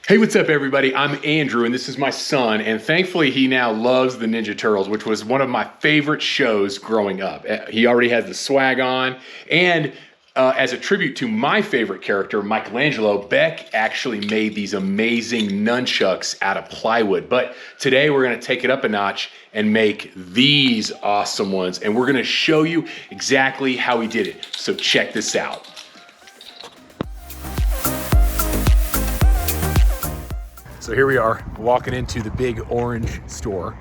Hey, what's up everybody? I'm Andrew and this is my son, and thankfully he now loves the Ninja Turtles, which was one of my favorite shows growing up. He already has the swag on, and as a tribute to my favorite character, Michelangelo, Beck actually made these amazing nunchucks out of plywood. But today we're gonna take it up a notch and make these awesome ones, and we're gonna show you exactly how he did it. So check this out. So here we are, walking into the big orange store.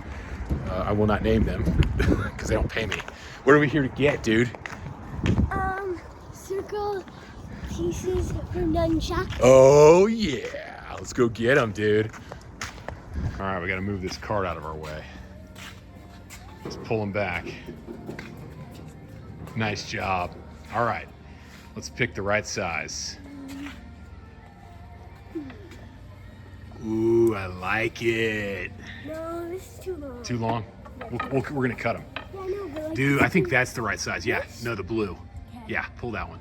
I will not name them because they don't pay me. What are we here to get, dude? Circle pieces for nunchucks. Oh yeah, let's go get them, dude. All right, we gotta move this cart out of our way. Let's pull them back. Nice job. All right, let's pick the right size. Ooh, I like it. No, this is too long. Too long? We're gonna cut them. Yeah, I know, but like Dude, I think that's the right size. Yeah, this? no, the blue. Okay. Yeah, pull that one.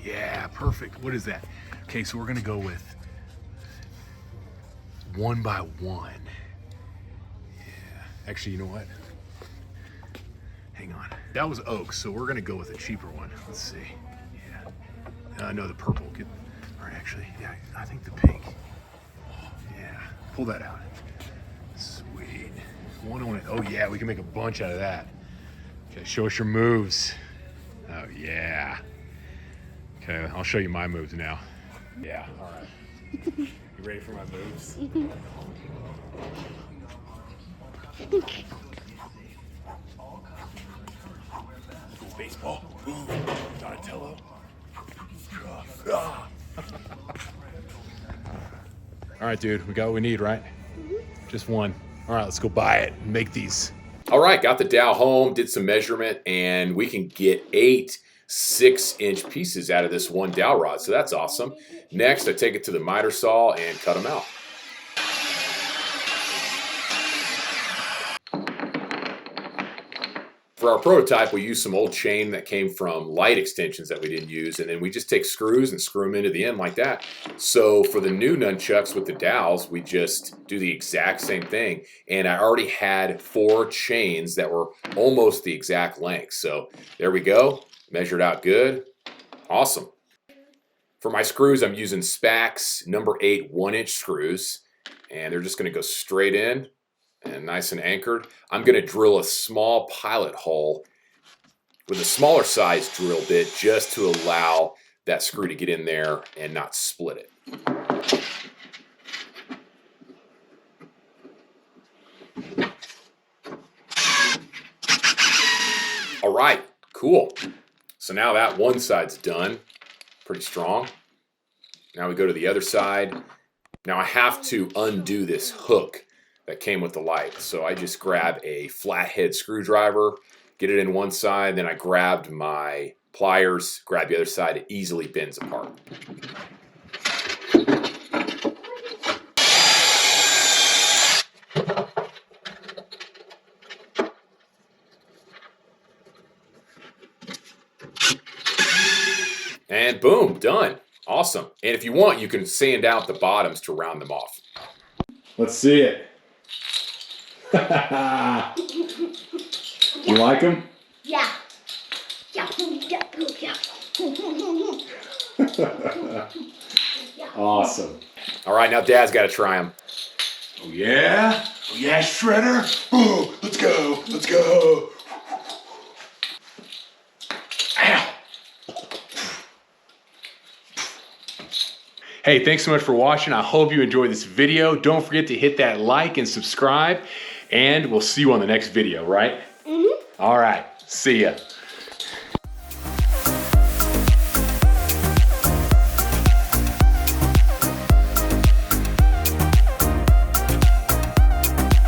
Yeah, perfect. What is that? Okay, so we're gonna go with 1 by 1. Yeah, actually, you know what? Hang on. That was oak, so we're gonna go with a cheaper one. Let's see. Yeah. No, the purple. All right, actually, yeah, I think the pink. Yeah, pull that out. Sweet. Oh yeah, we can make a bunch out of that. Okay, show us your moves. Oh yeah. Okay, I'll show you my moves now. Yeah, all right. You ready for my moves? Baseball. Ooh, Donatello. Ah. All right, dude, we got what we need, right? Just one. All right, let's go buy it and make these. All right, got the dowel home, did some measurement, and we can get 8 6-inch pieces out of this one dowel rod, so that's awesome. Next, I take it to the miter saw and cut them out. For our prototype, we used some old chain that came from light extensions that we didn't use, and then we just take screws and screw them into the end like that. So for the new nunchucks with the dowels, we just do the exact same thing. And I already had 4 chains that were almost the exact length. So there we go, measured out good, awesome. For my screws, I'm using Spax number 8 1-inch screws, and they're just gonna go straight in. And nice and anchored. I'm going to drill a small pilot hole with a smaller size drill bit just to allow that screw to get in there and not split it. All right, cool. So now that one side's done, pretty strong. Now we go to the other side. Now I have to undo this hook that came with the light. So I just grab a flathead screwdriver, get it in one side, then I grabbed my pliers, grab the other side, it easily bends apart. And boom, done. Awesome. And if you want, you can sand out the bottoms to round them off. Let's see it. You like them? Yeah. Yeah. Awesome. All right, now Dad's got to try them. Oh yeah? Oh yeah, Shredder? Oh, let's go. Let's go. Ow. Hey, thanks so much for watching. I hope you enjoyed this video. Don't forget to hit that like and subscribe, and we'll see you on the next video, right? All right, see ya.